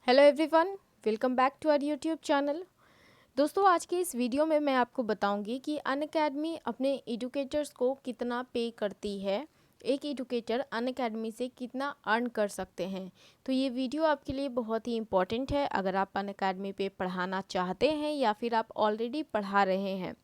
Hello everyone, welcome back to our YouTube channel. दोस्तों, आज के इस वीडियो में मैं आपको बताऊंगी कि अनअकैडमी अपने एजुकेटर्स को कितना पे करती है। एक एजुकेटर अनअकैडमी से कितना अर्न कर सकते हैं। तो ये वीडियो आपके लिए बहुत ही इम्पॉर्टेंट है अगर आप अनअकैडमी पे पढ़ाना चाहते हैं या फिर आप ऑलरेडी पढ़ा रहे हैं।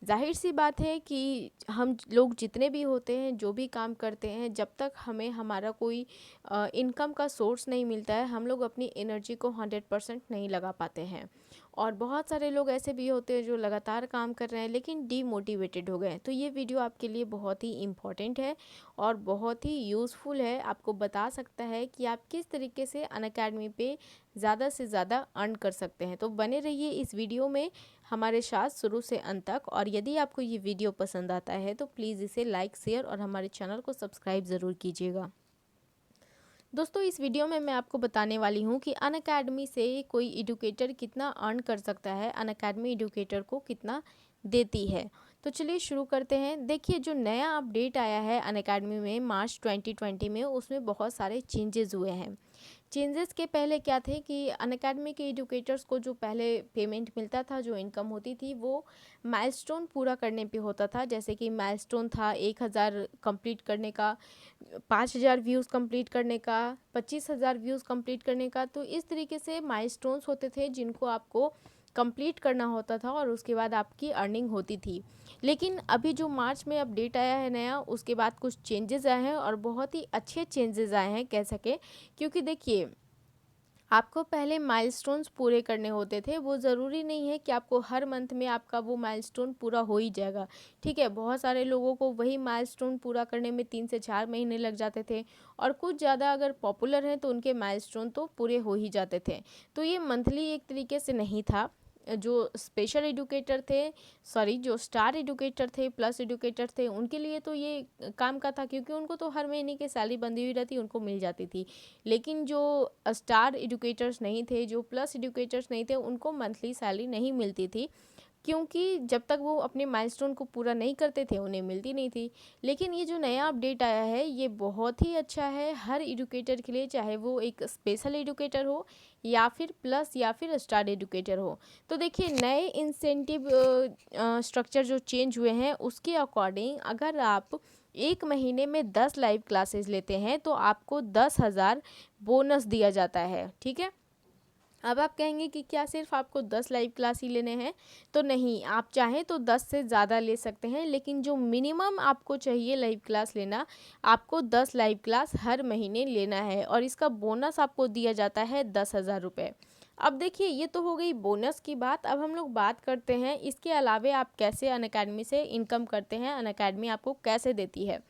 ज़ाहिर सी बात है कि हम लोग जितने भी होते हैं, जो भी काम करते हैं, जब तक हमें हमारा कोई इनकम का सोर्स नहीं मिलता है, हम लोग अपनी एनर्जी को 100% नहीं लगा पाते हैं। और बहुत सारे लोग ऐसे भी होते हैं जो लगातार काम कर रहे हैं लेकिन डीमोटिवेटेड हो गए। तो ये वीडियो आपके लिए बहुत ही इम्पॉर्टेंट है और बहुत ही यूज़फुल है। आपको बता सकता है कि आप किस तरीके से अनअकैडमी पे ज़्यादा से ज़्यादा अर्न कर सकते हैं। तो बने रहिए इस वीडियो में हमारे साथ शुरू से अंत तक। और यदि आपको ये वीडियो पसंद आता है तो प्लीज़ इसे लाइक, शेयर और हमारे चैनल को सब्सक्राइब ज़रूर कीजिएगा। दोस्तों, इस वीडियो में मैं आपको बताने वाली हूँ कि अनअकैडमी से कोई एजुकेटर कितना अर्न कर सकता है, अनअकैडमी एजुकेटर को कितना देती है। तो चलिए शुरू करते हैं। देखिए, जो नया अपडेट आया है अनअकैडमी में मार्च 2020 में, उसमें बहुत सारे चेंजेस हुए हैं। चेंजेस के पहले क्या थे कि अनअकैडमी के एजुकेटर्स को जो पहले पेमेंट मिलता था, जो इनकम होती थी, वो माइलस्टोन पूरा करने पे होता था। जैसे कि माइलस्टोन था 1000 कंप्लीट करने का, 5000 व्यूज़ कंप्लीट करने का, 25000 व्यूज़ कंप्लीट करने का। तो इस तरीके से माइलस्टोन्स होते थे जिनको आपको कंप्लीट करना होता था और उसके बाद आपकी अर्निंग होती थी। लेकिन अभी जो मार्च में अपडेट आया है नया, उसके बाद कुछ चेंजेस आए हैं और बहुत ही अच्छे चेंजेस आए हैं कह सके। क्योंकि देखिए, आपको पहले माइलस्टोन्स पूरे करने होते थे। वो ज़रूरी नहीं है कि आपको हर मंथ में आपका वो माइलस्टोन पूरा हो ही जाएगा। ठीक है, बहुत सारे लोगों को वही माइलस्टोन पूरा करने में 3 से 4 महीने लग जाते थे और कुछ ज़्यादा अगर पॉपुलर हैं तो उनके माइलस्टोन तो पूरे हो ही जाते थे। तो ये मंथली एक तरीके से नहीं था। जो स्पेशल एजुकेटर थे, सॉरी, जो स्टार एजुकेटर थे, प्लस एजुकेटर थे, उनके लिए तो ये काम का था क्योंकि उनको तो हर महीने की सैलरी बंधी हुई रहती, उनको मिल जाती थी। लेकिन जो स्टार एजुकेटर्स नहीं थे, जो प्लस एजुकेटर्स नहीं थे, उनको मंथली सैलरी नहीं मिलती थी क्योंकि जब तक वो अपने माइलस्टोन को पूरा नहीं करते थे उन्हें मिलती नहीं थी। लेकिन ये जो नया अपडेट आया है ये बहुत ही अच्छा है हर एजुकेटर के लिए, चाहे वो एक स्पेशल एजुकेटर हो या फिर प्लस या फिर स्टार एजुकेटर हो। तो देखिए, नए इंसेंटिव स्ट्रक्चर जो चेंज हुए हैं उसके अकॉर्डिंग अगर आप एक महीने में 10 लाइव क्लासेस लेते हैं तो आपको 10,000 बोनस दिया जाता है। ठीक है, अब आप कहेंगे कि क्या सिर्फ आपको 10 लाइव क्लास ही लेने हैं? तो नहीं, आप चाहें तो 10 से ज़्यादा ले सकते हैं, लेकिन जो मिनिमम आपको चाहिए लाइव क्लास लेना, आपको 10 लाइव क्लास हर महीने लेना है और इसका बोनस आपको दिया जाता है 10,000 रुपये। अब देखिए, ये तो हो गई बोनस की बात। अब हम लोग बात करते हैं इसके अलावे आप कैसे अनअकैडमी से इनकम करते हैं, अनअकैडमी आपको कैसे देती है।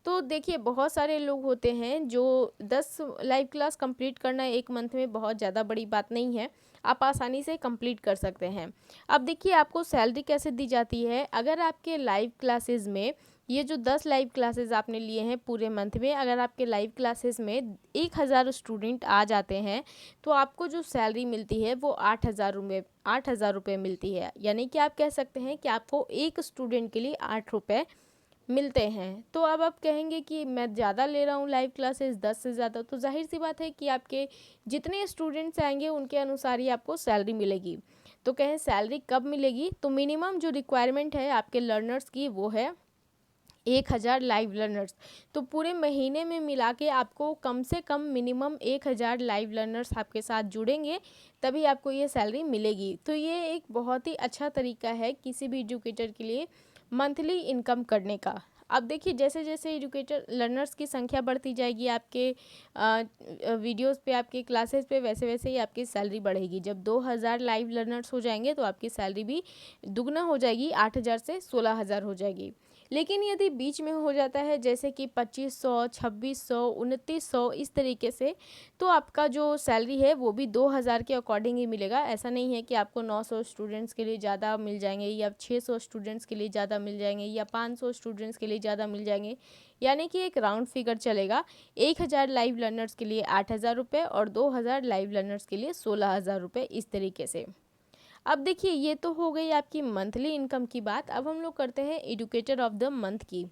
तो देखिए, बहुत सारे लोग होते हैं जो 10 लाइव क्लास कंप्लीट करना एक मंथ में बहुत ज़्यादा बड़ी बात नहीं है, आप आसानी से कंप्लीट कर सकते हैं। अब देखिए, आपको सैलरी कैसे दी जाती है। अगर आपके लाइव क्लासेस में ये जो 10 लाइव क्लासेस आपने लिए हैं पूरे मंथ में, अगर आपके लाइव क्लासेस में 1000 स्टूडेंट आ जाते हैं तो आपको जो सैलरी मिलती है वो 8,000 रुपये मिलती है। यानी कि आप कह सकते हैं कि आपको एक स्टूडेंट के लिए 8 रुपये मिलते हैं। तो अब आप कहेंगे कि मैं ज़्यादा ले रहा हूँ लाइव क्लासेस 10 से ज़्यादा, तो जाहिर सी बात है कि आपके जितने स्टूडेंट्स आएंगे उनके अनुसार ही आपको सैलरी मिलेगी। तो कहें सैलरी कब मिलेगी, तो मिनिमम जो रिक्वायरमेंट है आपके लर्नर्स की वो है 1000 लाइव लर्नर्स। तो पूरे महीने में मिला के आपको कम से कम मिनिमम 1000 लाइव लर्नर्स आपके साथ जुड़ेंगे, तभी आपको ये सैलरी मिलेगी। तो ये एक बहुत ही अच्छा तरीका है किसी भी एजुकेटर के लिए मंथली इनकम करने का। अब देखिए, जैसे जैसे एजुकेटर लर्नर्स की संख्या बढ़ती जाएगी आपके वीडियोस पे, आपके क्लासेस पे, वैसे वैसे ही आपकी सैलरी बढ़ेगी। जब 2000 लाइव लर्नर्स हो जाएंगे तो आपकी सैलरी भी दुगना हो जाएगी, 8000 से 16000 हो जाएगी। लेकिन यदि बीच में हो जाता है जैसे कि 2500, 2600, 2900 इस तरीके से, तो आपका जो सैलरी है वो भी 2000 के अकॉर्डिंग ही मिलेगा। ऐसा नहीं है कि आपको 900 स्टूडेंट्स के लिए ज़्यादा मिल जाएंगे या 600 स्टूडेंट्स के लिए ज़्यादा मिल जाएंगे या 500 स्टूडेंट्स के लिए ज़्यादा मिल जाएंगे। यानी कि एक राउंड फिगर चलेगा। 1000 लाइव लर्नर्स के लिए 8000 रुपये और 2000 लाइव लर्नर्स के लिए 16000 रुपये, इस तरीके से। अब देखिए, ये तो हो गई आपकी मंथली इनकम की बात। अब हम लोग करते हैं एजुकेटर ऑफ द मंथ की।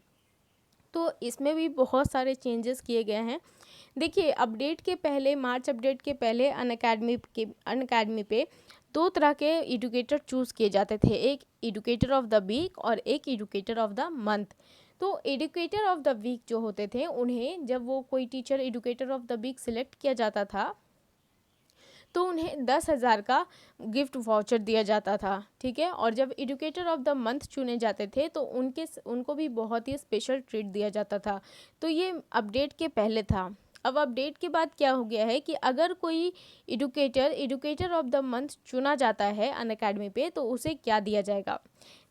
तो इसमें भी बहुत सारे चेंजेस किए गए हैं। देखिए, अपडेट के पहले, मार्च अपडेट के पहले अनअकैडमी पे 2 तरह के एजुकेटर चूज़ किए जाते थे, एक एजुकेटर ऑफ द वीक और एक एजुकेटर ऑफ द मंथ। तो एजुकेटर ऑफ द वीक जो होते थे, उन्हें जब वो कोई teacher educator of the week select किया जाता था तो उन्हें 10,000 का गिफ्ट वाउचर दिया जाता था, ठीक है। और जब एजुकेटर ऑफ द मंथ चुने जाते थे तो उनको भी बहुत ही स्पेशल ट्रीट दिया जाता था। तो ये अपडेट के पहले था। अब अपडेट के बाद क्या हो गया है कि अगर कोई एजुकेटर ऑफ द मंथ चुना जाता है अनअकैडमी पे तो उसे क्या दिया जाएगा।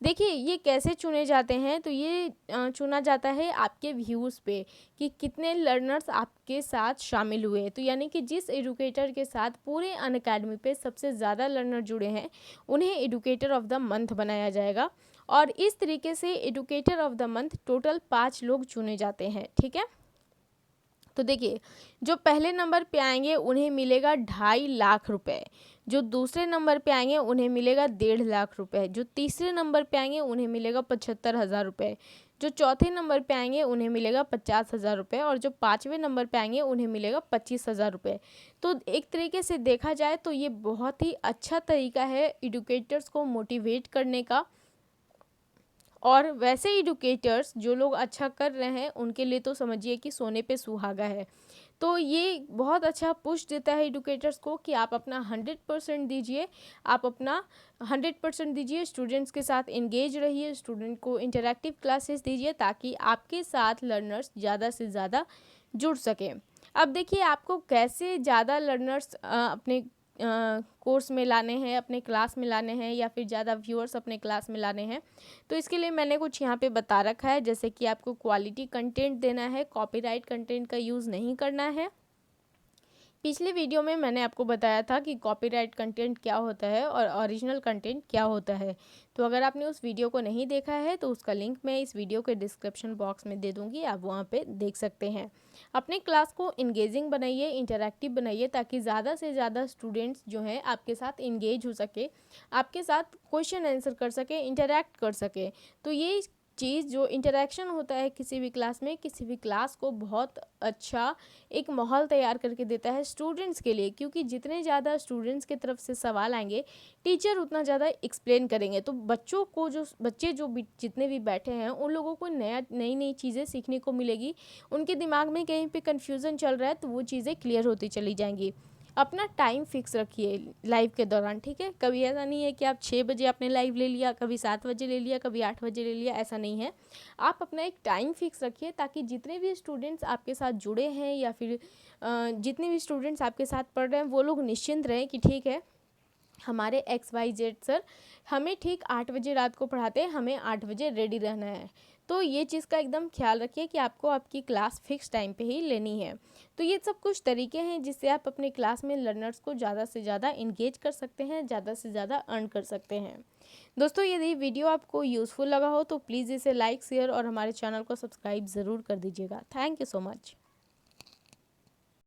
देखिए, ये कैसे चुने जाते हैं, तो ये चुना जाता है आपके व्यूज़ पे कि कितने लर्नर्स आपके साथ शामिल हुए। तो यानी कि जिस एजुकेटर के साथ पूरे अनअकैडमी पे सबसे ज़्यादा लर्नर जुड़े हैं उन्हें एजुकेटर ऑफ द मंथ बनाया जाएगा। और इस तरीके से educator of the month total 5 लोग चुने जाते हैं, ठीक है। तो देखिए, जो पहले नंबर पे आएंगे उन्हें मिलेगा 2.5 लाख रुपए, जो दूसरे नंबर पे आएंगे उन्हें मिलेगा 1.5 लाख रुपए, जो तीसरे नंबर पे आएंगे उन्हें मिलेगा 75,000 रुपये, जो चौथे नंबर पे आएंगे उन्हें मिलेगा 50,000 रुपये और जो 5वें नंबर पे आएंगे उन्हें मिलेगा 25,000 रुपये। तो एक तरीके से देखा जाए तो ये बहुत ही अच्छा तरीका है एजुकेटर्स को मोटिवेट करने का। और वैसे एजुकेटर्स जो लोग अच्छा कर रहे हैं उनके लिए तो समझिए कि सोने पे सुहागा है। तो ये बहुत अच्छा पुश देता है एजुकेटर्स को कि आप अपना 100% दीजिए, आप अपना 100% दीजिए, स्टूडेंट्स के साथ इंगेज रहिए, स्टूडेंट को इंटरैक्टिव क्लासेस दीजिए ताकि आपके साथ लर्नर्स ज़्यादा से ज़्यादा जुड़ सकें। अब देखिए, आपको कैसे ज़्यादा लर्नर्स अपने कोर्स में लाने हैं, अपने क्लास में लाने हैं, या फिर ज़्यादा व्यूअर्स अपने क्लास में लाने हैं। तो इसके लिए मैंने कुछ यहाँ पे बता रखा है, जैसे कि आपको क्वालिटी कंटेंट देना है, कॉपीराइट कंटेंट का यूज़ नहीं करना है। पिछले वीडियो में मैंने आपको बताया था कि कॉपीराइट कंटेंट क्या होता है और ओरिजिनल कंटेंट क्या होता है। तो अगर आपने उस वीडियो को नहीं देखा है तो उसका लिंक मैं इस वीडियो के डिस्क्रिप्शन बॉक्स में दे दूँगी, आप वहाँ पे देख सकते हैं। अपने क्लास को इंगेजिंग बनाइए, इंटरैक्टिव बनाइए ताकि ज़्यादा से ज़्यादा स्टूडेंट्स जो हैं आपके साथ इंगेज हो सके, आपके साथ क्वेश्चन आंसर कर सके, इंटरैक्ट कर सके। तो ये चीज़ जो इंटरेक्शन होता है किसी भी क्लास में, किसी भी क्लास को बहुत अच्छा एक माहौल तैयार करके देता है स्टूडेंट्स के लिए, क्योंकि जितने ज़्यादा स्टूडेंट्स की तरफ से सवाल आएंगे टीचर उतना ज़्यादा एक्सप्लेन करेंगे। तो बच्चों को जितने भी बैठे हैं उन लोगों को नई नई चीज़ें सीखने को मिलेगी। उनके दिमाग में कहीं पे कन्फ्यूज़न चल रहा है तो वो चीज़ें क्लियर होती चली जाएंगी। अपना टाइम फिक्स रखिए लाइव के दौरान, ठीक है। कभी ऐसा नहीं है कि आप 6 बजे आपने लाइव ले लिया, कभी 7 बजे ले लिया, कभी 8 बजे ले लिया, ऐसा नहीं है। आप अपना एक टाइम फिक्स रखिए ताकि जितने भी स्टूडेंट्स आपके साथ जुड़े हैं या फिर जितने भी स्टूडेंट्स आपके साथ पढ़ रहे हैं वो लोग निश्चिंत रहें कि ठीक है, हमारे XYZ सर हमें ठीक 8 बजे रात को पढ़ाते हैं, हमें 8 बजे रेडी रहना है। तो ये चीज़ का एकदम ख्याल रखिए कि आपको आपकी क्लास फिक्स टाइम पे ही लेनी है। तो ये सब कुछ तरीके हैं जिससे आप अपने क्लास में लर्नर्स को ज़्यादा से ज़्यादा इंगेज कर सकते हैं, ज़्यादा से ज़्यादा अर्न कर सकते हैं। दोस्तों, यदि वीडियो आपको यूज़फुल लगा हो तो प्लीज़ इसे लाइक, शेयर और हमारे चैनल को सब्सक्राइब ज़रूर कर दीजिएगा। Thank you so much.